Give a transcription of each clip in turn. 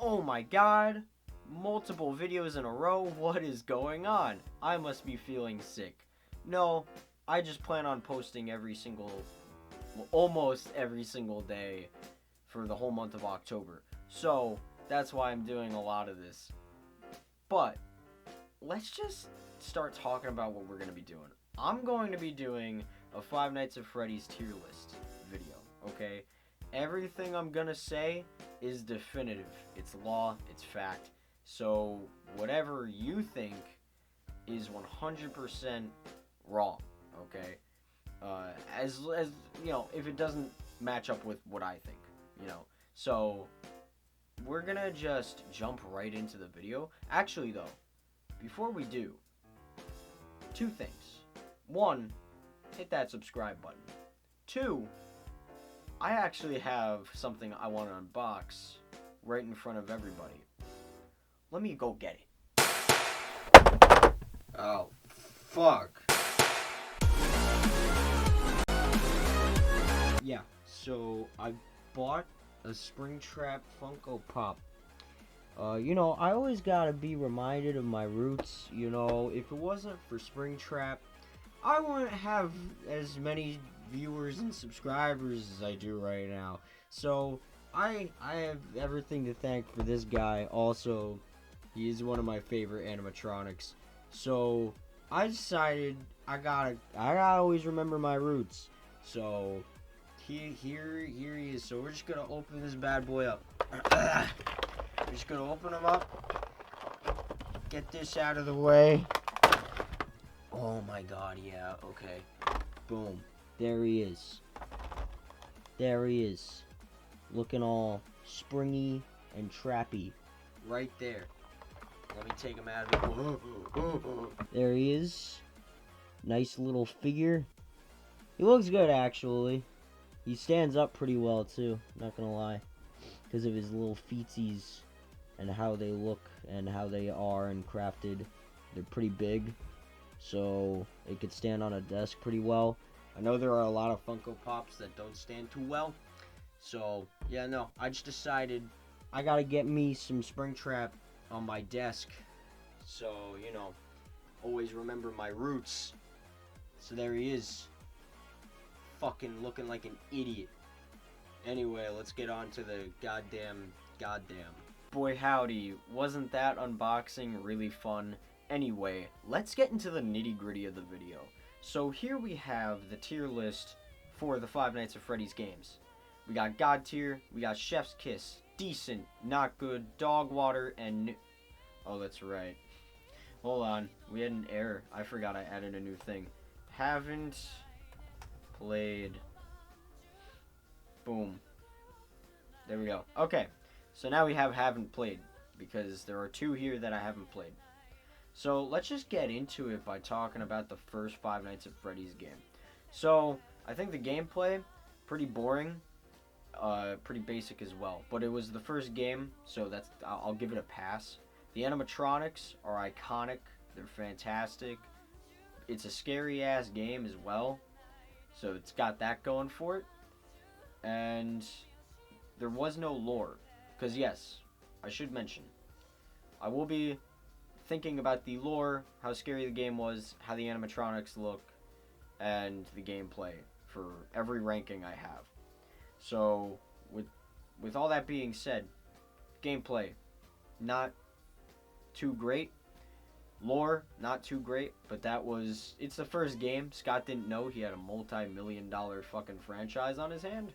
Oh my god, multiple videos in a row, what is going on? I must be feeling sick. No, I just plan on posting almost every single day for the whole month of October. So, that's why I'm doing a lot of this. But, let's just start talking about what we're going to be doing. I'm going to be doing a Five Nights at Freddy's tier list video, okay? Everything I'm going to say is definitive. It's law, it's fact. So, whatever you think is 100% wrong, okay? As you know, if it doesn't match up with what I think, you know. So, we're going to just jump right into the video. Actually, though, before we do, two things. One, hit that subscribe button. Two, I actually have something I want to unbox right in front of everybody. Let me go get it. Oh, fuck. Yeah, so I bought a Springtrap Funko Pop. I always gotta be reminded of my roots. If it wasn't for Springtrap, I wouldn't have as many viewers and subscribers as I do right now. So, I have everything to thank for this guy. Also, he is one of my favorite animatronics. So, I decided I gotta always remember my roots. So, here he is. So, we're just gonna open this bad boy up. We're just gonna open him up. Get this out of the way. Oh my god, yeah, okay. Boom. There he is. There he is. Looking all springy and trappy. Right there. Let me take him out of it. There he is. Nice little figure. He looks good, actually. He stands up pretty well, too. Not gonna lie. Because of his little feetsies and how they look and how they are and crafted. They're pretty big. So it could stand on a desk pretty well. I know there are a lot of Funko Pops that don't stand too well. So, yeah, no. I just decided I gotta get me some Springtrap on my desk. So, always remember my roots. So there he is. Fucking looking like an idiot. Anyway, let's get on to the goddamn. Boy howdy, wasn't that unboxing really fun? Anyway, let's get into the nitty-gritty of the video. So here we have the tier list for the Five Nights at Freddy's games. We got God tier, we got Chef's Kiss, decent, not good, dog water, and new. Oh, that's right. Hold on, we had an error. I forgot I added a new thing. Haven't played. Boom. There we go. Okay, so now we have haven't played, because there are two here that I haven't played. So let's just get into it by talking about the first Five Nights at Freddy's game. So I think the gameplay, pretty boring, pretty basic as well. But it was the first game, so I'll give it a pass. The animatronics are iconic. They're fantastic. It's a scary ass game as well, so it's got that going for it. And there was no lore, because yes, I should mention, I will be thinking about the lore, how scary the game was, how the animatronics look, and the gameplay for every ranking I have. So, with all that being said, gameplay, not too great. Lore, not too great, but it's the first game. Scott didn't know he had a multi-million-dollar fucking franchise on his hand.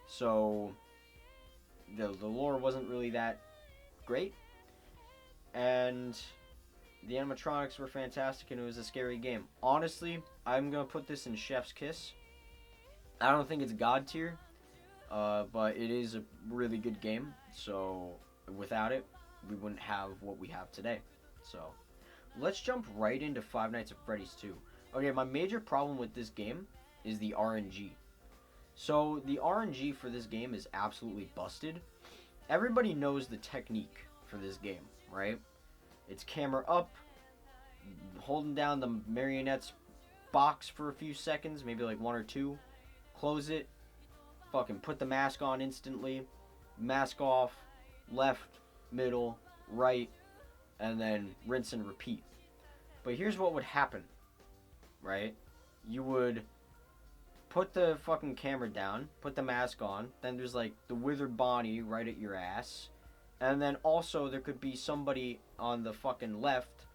So, the lore wasn't really that great. And the animatronics were fantastic, and it was a scary game. Honestly, I'm going to put this in Chef's Kiss. I don't think it's God tier, but it is a really good game. So, without it, we wouldn't have what we have today. So, let's jump right into Five Nights at Freddy's 2. Okay, my major problem with this game is the RNG. So, the RNG for this game is absolutely busted. Everybody knows the technique for this game, right? It's camera up, holding down the marionette's box for a few seconds, maybe like one or two, close it, fucking put the mask on instantly, mask off, left, middle, right, and then rinse and repeat. But here's what would happen, right? You would put the fucking camera down, put the mask on, then there's like the withered Bonnie right at your ass. And then also there could be somebody on the fucking left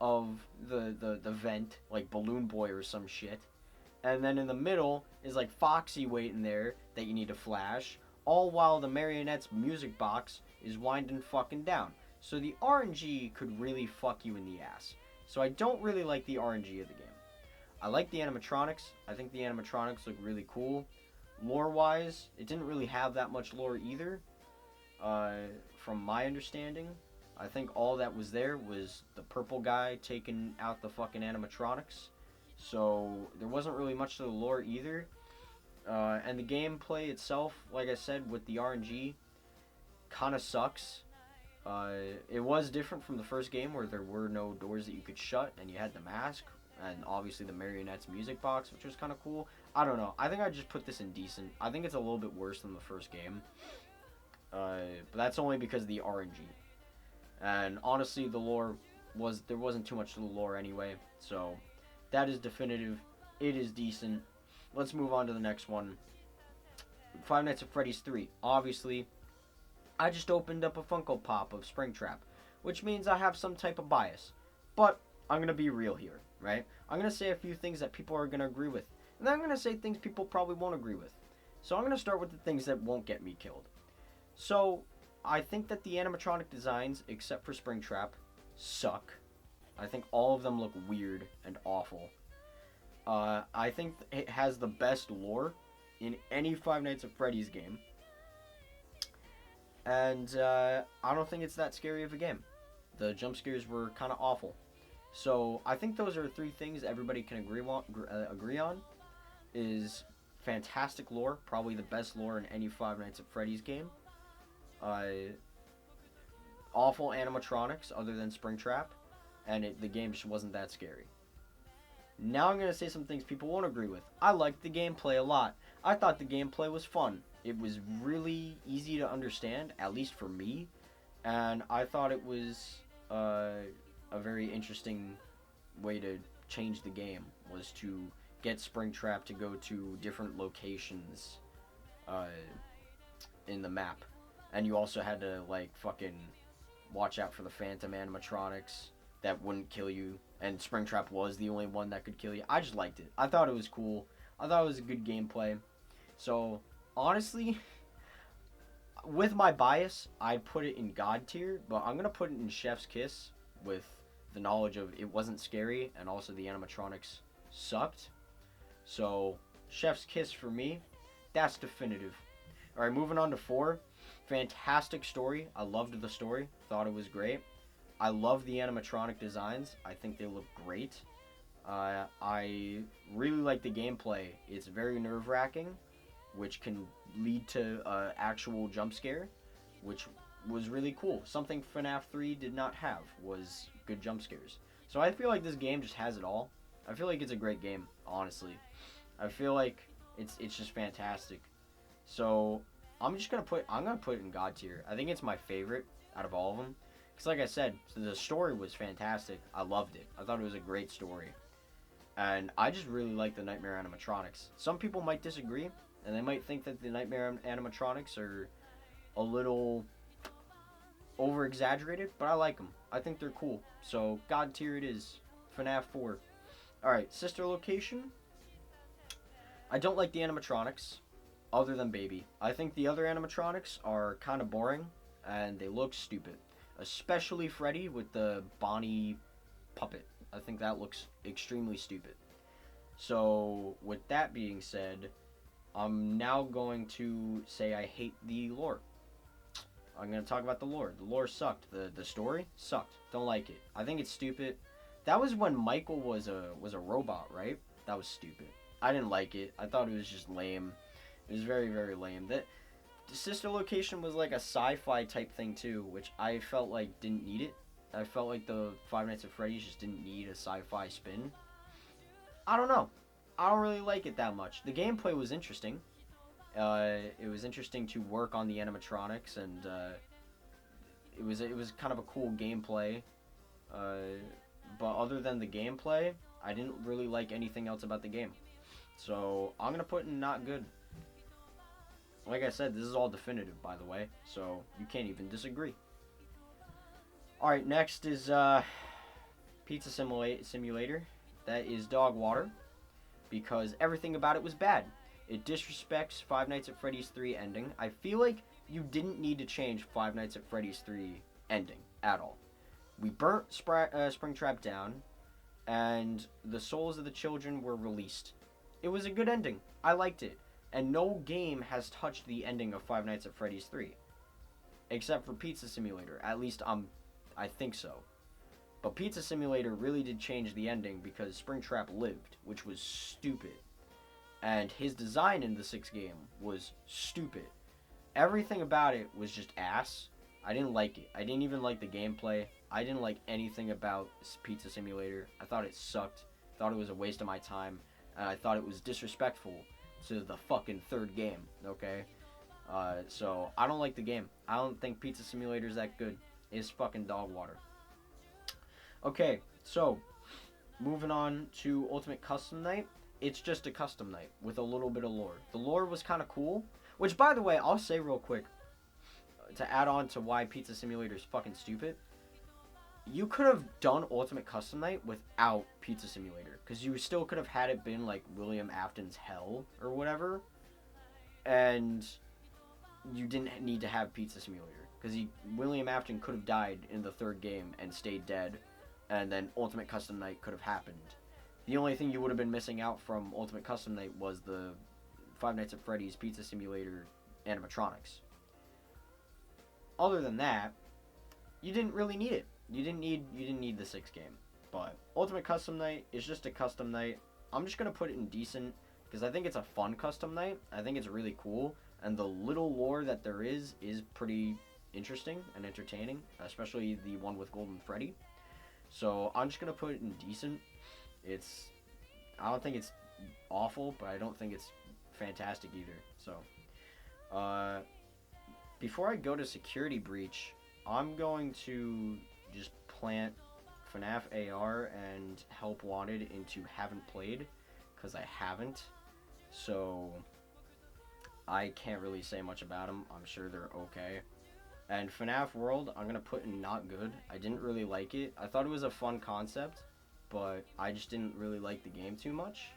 of the vent, like Balloon Boy or some shit. And then in the middle is like Foxy waiting there that you need to flash, all while the marionette's music box is winding fucking down. So the RNG could really fuck you in the ass. So I don't really like the RNG of the game. I like the animatronics. I think the animatronics look really cool. Lore-wise, it didn't really have that much lore either, from my understanding. I think all that was there was the purple guy taking out the fucking animatronics. So there wasn't really much to the lore either. And the gameplay itself, like I said, with the RNG, kind of sucks. It was different from the first game where there were no doors that you could shut and you had the mask and obviously the marionette's music box, which was kind of cool. I don't know. I think I just put this in decent. I think it's a little bit worse than the first game. But that's only because of the RNG. And honestly, the lore there wasn't too much to the lore anyway. So that is definitive. It is decent. Let's move on to the next one. Five Nights at Freddy's 3. Obviously, I just opened up a Funko Pop of Springtrap, which means I have some type of bias. But I'm going to be real here, right? I'm going to say a few things that people are going to agree with. And then I'm going to say things people probably won't agree with. So I'm going to start with the things that won't get me killed. So, I think that the animatronic designs, except for Springtrap, suck. I think all of them look weird and awful. I think it has the best lore in any Five Nights at Freddy's game. And I don't think it's that scary of a game. The jump scares were kind of awful. So I think those are three things everybody can agree on. Is fantastic lore, probably the best lore in any Five Nights at Freddy's game. Awful animatronics other than Springtrap, and the game just wasn't that scary. Now I'm going to say some things people won't agree with. I liked the gameplay a lot. I thought the gameplay was fun. It was really easy to understand, at least for me, and I thought it was a very interesting way to change the game, was to get Springtrap to go to different locations in the map. And you also had to, like, fucking watch out for the phantom animatronics that wouldn't kill you. And Springtrap was the only one that could kill you. I just liked it. I thought it was cool. I thought it was a good gameplay. So, honestly, with my bias, I'd put it in God tier. But I'm going to put it in Chef's Kiss with the knowledge of it wasn't scary. And also the animatronics sucked. So, Chef's Kiss for me, that's definitive. Alright, moving on to 4. Fantastic story. I loved the story. Thought it was great. I love the animatronic designs. I think they look great. I really like the gameplay. It's very nerve-wracking, which can lead to actual jump scare, which was really cool. Something FNAF 3 did not have was good jump scares. So I feel like this game just has it all. I feel like it's a great game, honestly. I feel like it's just fantastic. So I'm gonna put it in God tier. I think it's my favorite out of all of them. Because like I said, the story was fantastic. I loved it. I thought it was a great story. And I just really like the Nightmare animatronics. Some people might disagree, and they might think that the Nightmare animatronics are a little over-exaggerated, but I like them. I think they're cool. So, God tier it is. FNAF 4. Alright, sister location. I don't like the animatronics, other than Baby. I think the other animatronics are kind of boring, and they look stupid. Especially Freddy with the Bonnie puppet. I think that looks extremely stupid. So, with that being said, I'm now going to say I hate the lore. I'm going to talk about the lore. The lore sucked. The story sucked. Don't like it. I think it's stupid. That was when Michael was a robot, right? That was stupid. I didn't like it. I thought it was just lame. It was very, very lame. The sister location was like a sci-fi type thing too, which I felt like didn't need it. I felt like the Five Nights at Freddy's just didn't need a sci-fi spin. I don't know. I don't really like it that much. The gameplay was interesting. It was interesting to work on the animatronics and it was kind of a cool gameplay. But other than the gameplay, I didn't really like anything else about the game. So I'm gonna put in not good. Like I said, this is all definitive, by the way, so you can't even disagree. Alright, next is Pizza Simulator. That is dog water, because everything about it was bad. It disrespects Five Nights at Freddy's 3 ending. I feel like you didn't need to change Five Nights at Freddy's 3 ending at all. We burnt Springtrap down, and the souls of the children were released. It was a good ending. I liked it. And no game has touched the ending of Five Nights at Freddy's 3. Except for Pizza Simulator. At least I think so. But Pizza Simulator really did change the ending because Springtrap lived, which was stupid. And his design in the 6th game was stupid. Everything about it was just ass. I didn't like it. I didn't even like the gameplay. I didn't like anything about Pizza Simulator. I thought it sucked. I thought it was a waste of my time. And I thought it was disrespectful to the fucking 3rd game, okay? So, I don't like the game. I don't think Pizza Simulator is that good. It's fucking dog water. Okay, so, moving on to Ultimate Custom Night. It's just a custom night with a little bit of lore. The lore was kind of cool. Which, by the way, I'll say real quick, to add on to why Pizza Simulator is fucking stupid. You could have done Ultimate Custom Night without Pizza Simulator. Because you still could have had it been like William Afton's Hell or whatever. And you didn't need to have Pizza Simulator. Because William Afton could have died in the 3rd game and stayed dead. And then Ultimate Custom Night could have happened. The only thing you would have been missing out from Ultimate Custom Night was the Five Nights at Freddy's Pizza Simulator animatronics. Other than that, you didn't really need it. You didn't need the 6th game. But Ultimate Custom Night is just a custom night. I'm just gonna put it in decent because I think it's a fun custom night. I think it's really cool, and the little lore that there is pretty interesting and entertaining, especially the one with Golden Freddy. So I'm just gonna put it in decent. I don't think it's awful, but I don't think it's fantastic either. So, before I go to Security Breach, I'm going to just plant FNAF AR and Help Wanted into Haven't Played, because I haven't. So, I can't really say much about them. I'm sure they're okay. And FNAF World, I'm going to put in not good. I didn't really like it. I thought it was a fun concept, but I just didn't really like the game too much.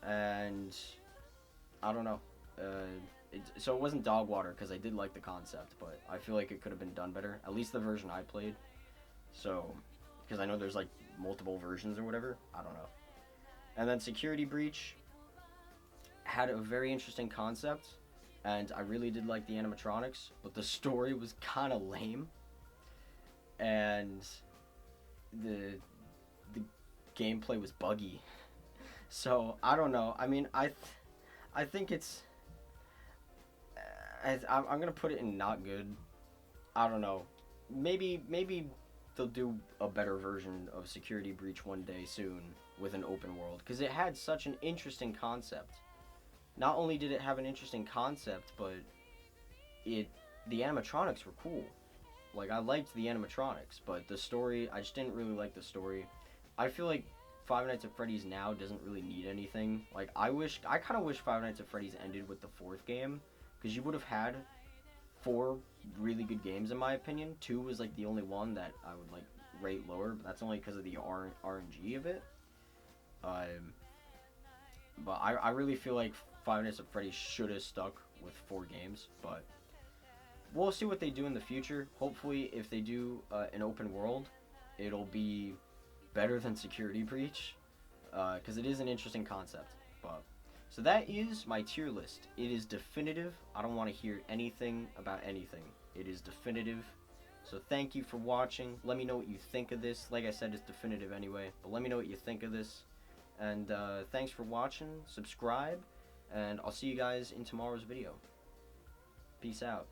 And I don't know. So it wasn't dog water because I did like the concept, but I feel like it could have been done better. At least the version I played. So, because I know there's like multiple versions or whatever. I don't know. And then Security Breach had a very interesting concept, and I really did like the animatronics, but the story was kind of lame. And the gameplay was buggy. So, I don't know. I mean, I think it's... I'm going to put it in not good. I don't know. Maybe they'll do a better version of Security Breach one day soon with an open world. Because it had such an interesting concept. Not only did it have an interesting concept, but the animatronics were cool. Like, I liked the animatronics, but the story, I just didn't really like the story. I feel like Five Nights at Freddy's now doesn't really need anything. Like, I kind of wish Five Nights at Freddy's ended with the 4th game, because you would have had 4 really good games in my opinion. 2 was like the only one that I would like rate lower, but that's only because of the RNG of it. But I really feel like Five Nights at Freddy's should have stuck with 4 games, but we'll see what they do in the future. Hopefully, if they do an open world, it'll be better than Security Breach, because it is an interesting concept. But so that is my tier list. It is definitive. I don't want to hear anything about anything. It is definitive. So thank you for watching. Let me know what you think of this. Like I said, it's definitive anyway, but let me know what you think of this. And thanks for watching. Subscribe, and I'll see you guys in tomorrow's video. Peace out.